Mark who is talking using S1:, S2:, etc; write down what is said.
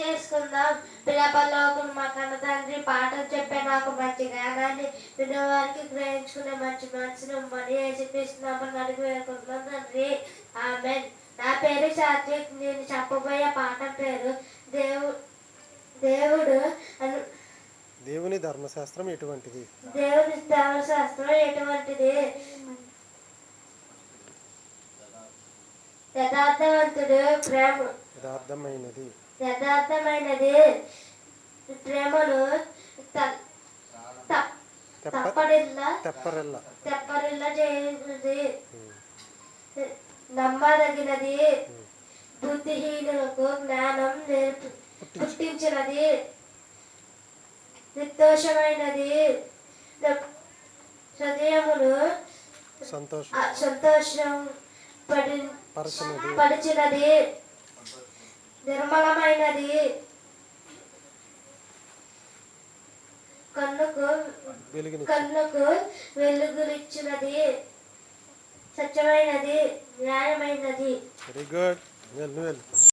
S1: చేసుకుందాం. పిల్లపల్లోకం మా కన్న తండ్రి పాటలు చెప్పే నాకు మంచి జ్ఞానాన్ని వినేవారికి గ్రహించుకునే మంచి మనసును మరి యేసుక్రీస్తునామమున అడిగి వేడుకుంటున్నాం తండ్రి. ఆమేన్. నా పేరు సాత్విక్. నేను చెప్పబోయే పాఠం పేరు దేవుడు అను
S2: దేవుని ధర్మశాస్త్రం ఎటువంటిది?
S1: దేవుని ధర్మశాస్త్రం ఎటువంటిది? యథార్థవంతుడు ప్రేమ యథార్థమైనది ప్రేమను తెప్పరిల్ల చేయునది, నమ్మదగినది, బుద్ధిహీనులకు జ్ఞానం పుట్టించినది, నిర్దోషమైనది, హృదయమును సంతోషం పరిచినది, నిర్మలమైనది, కన్నుకు వెలుగునిచ్చినది, సత్యమైనది, న్యాయమైనది.
S2: Very good.